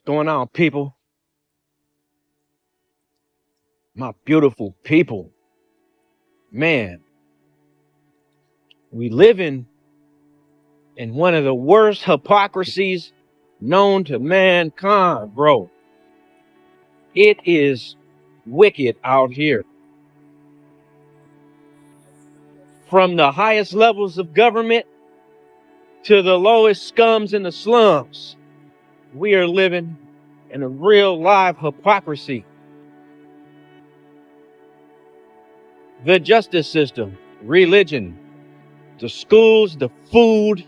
going on, people? My beautiful people. Man, we living in one of the worst hypocrisies known to mankind, bro. It is wicked out here. From the highest levels of government to the lowest scums in the slums, we are living in a real live hypocrisy. The justice system, religion, the schools, the food,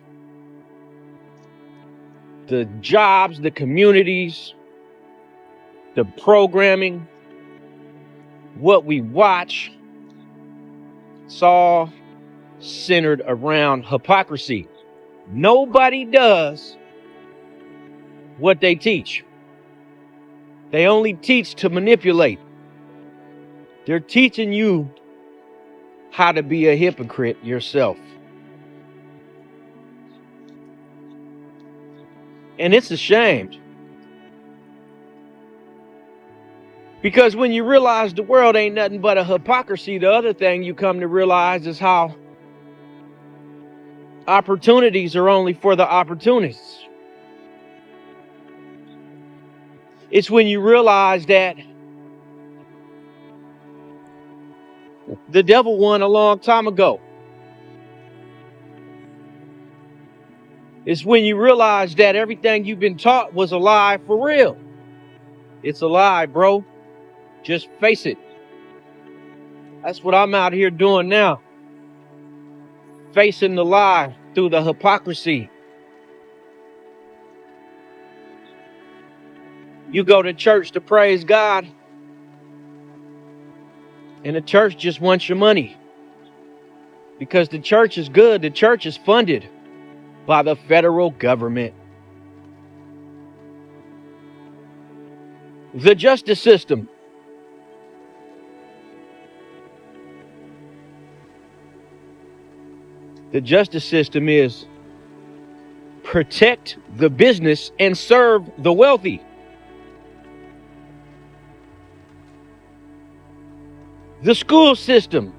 the jobs, the communities, the programming, what we watch, it's all centered around hypocrisy. Nobody does what they teach. They only teach to manipulate. They're teaching you how to be a hypocrite yourself. And it's a shame. Because when you realize the world ain't nothing but a hypocrisy, the other thing you come to realize is how opportunities are only for the opportunists. It's when you realize that the devil won a long time ago. It's when you realize that everything you've been taught was a lie for real. It's a lie, bro. Just face it. That's what I'm out here doing now. Facing the lie through the hypocrisy. You go to church to praise God, and the church just wants your money. Because the church is good. The church is funded by the federal government. The justice system. The justice system is protect the business and serve the wealthy. The school system.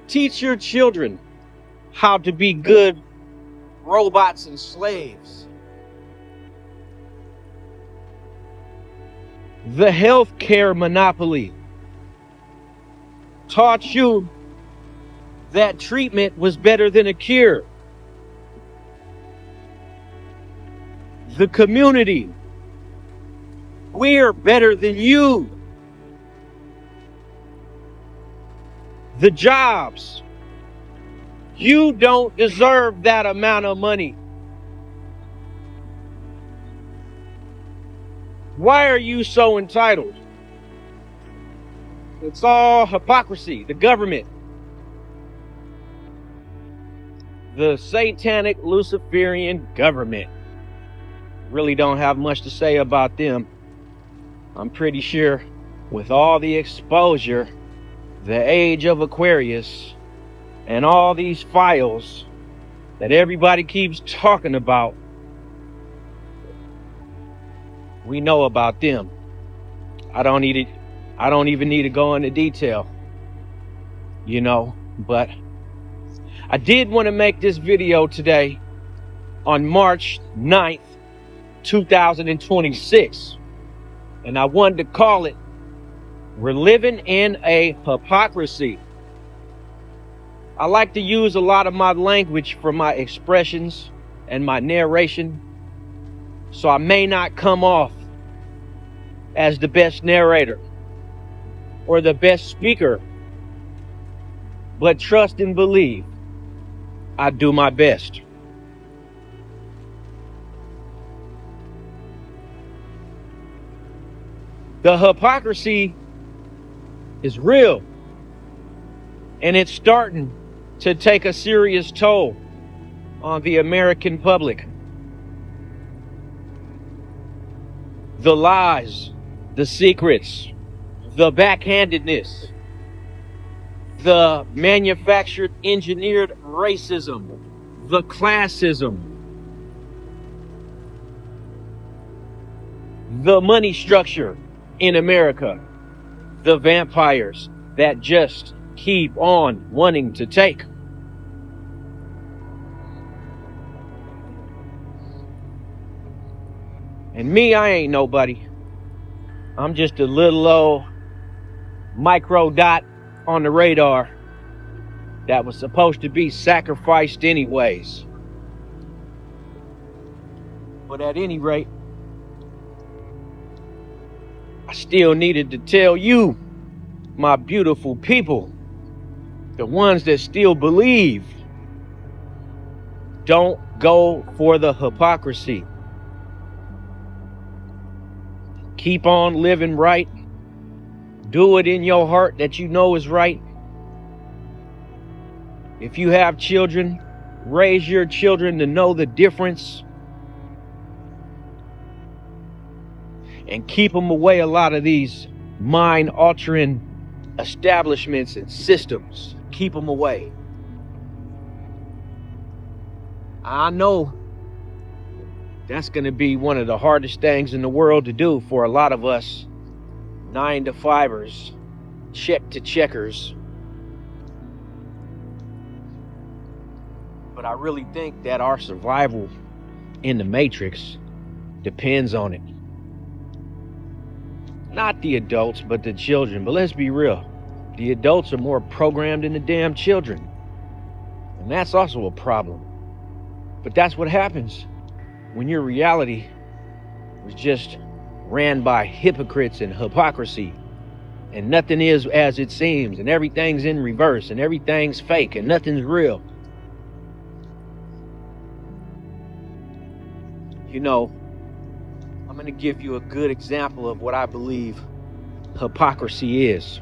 Teach your children how to be good robots and slaves. The healthcare monopoly taught you that treatment was better than a cure. The community. We're better than you. The jobs. You don't deserve that amount of money. Why are you so entitled? It's all hypocrisy. The government. The satanic Luciferian government. Really don't have much to say about them. I'm pretty sure with all the exposure, the age of Aquarius, and all these files that everybody keeps talking about, we know about them. I don't even need to go into detail, but I did want to make this video today on March 9th, 2026. And I wanted to call it, we're living in a hypocrisy. I like to use a lot of my language for my expressions and my narration, so I may not come off as the best narrator or the best speaker, but trust and believe I do my best. The hypocrisy is real, and it's starting to take a serious toll on the American public. The lies, the secrets, the backhandedness, the manufactured, engineered racism, the classism, the money structure in America, the vampires that just keep on wanting to take. And me, I ain't nobody. I'm just a little old micro dot on the radar that was supposed to be sacrificed anyways. But at any rate, I still needed to tell you, my beautiful people, the ones that still believe, don't go for the hypocrisy. Keep on living right. Do it in your heart that you know is right. If you have children, raise your children to know the difference. And keep them away a lot of these mind-altering establishments and systems. Keep them away. I know that's going to be one of the hardest things in the world to do for a lot of us 9-to-5ers, check-to-checkers. But I really think that our survival in the Matrix depends on it. Not the adults, but the children. But let's be real. The adults are more programmed than the damn children. And that's also a problem. But that's what happens when your reality was just ran by hypocrites and hypocrisy. And nothing is as it seems. And everything's in reverse. And everything's fake. And nothing's real. You know, I'm going to give you a good example of what I believe hypocrisy is.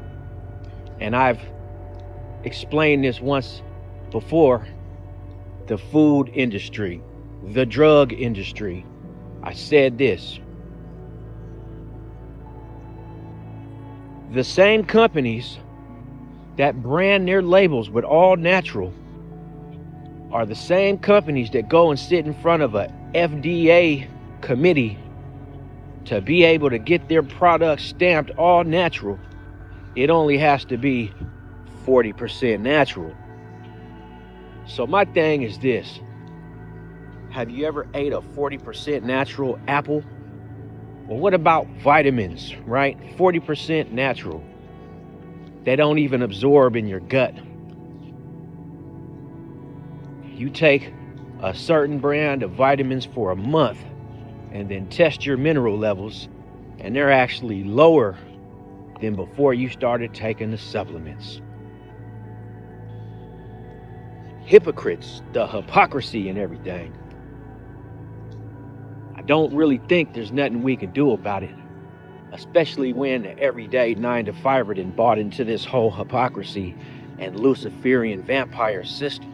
And I've explained this once before. The food industry, the drug industry. I said this. The same companies that brand their labels with all natural are the same companies that go and sit in front of a FDA committee to be able to get their products stamped all natural. It only has to be 40% natural. So my thing is this. Have you ever ate a 40% natural apple? Well, what about vitamins, right? 40% natural. They don't even absorb in your gut. You take a certain brand of vitamins for a month and then test your mineral levels, and they're actually lower than before you started taking the supplements. Hypocrites, the hypocrisy and everything. I don't really think there's nothing we can do about it, especially when the everyday 9-to-5er done bought into this whole hypocrisy and Luciferian vampire system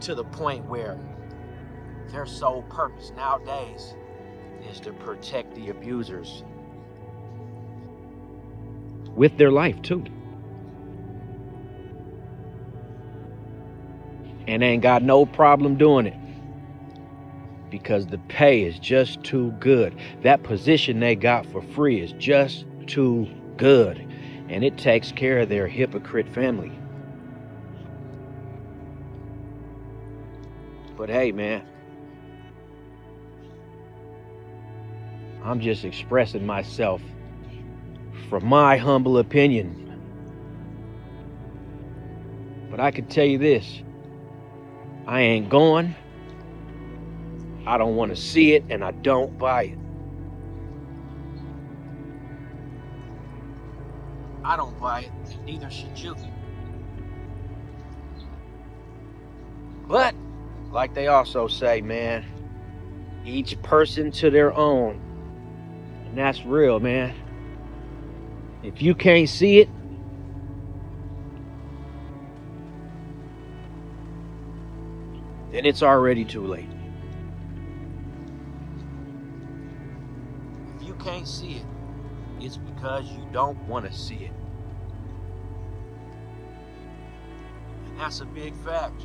to the point where their sole purpose nowadays is to protect the abusers with their life too. And ain't got no problem doing it because the pay is just too good. That position they got for free is just too good, and it takes care of their hypocrite family. But hey, man, I'm just expressing myself from my humble opinion. But I can tell you this, I ain't going, I don't want to see it, and I don't buy it. I don't buy it, and neither should you. But, like they also say, man, each person to their own. And that's real, man. If you can't see it, then it's already too late. If you can't see it, it's because you don't want to see it. And that's a big fact.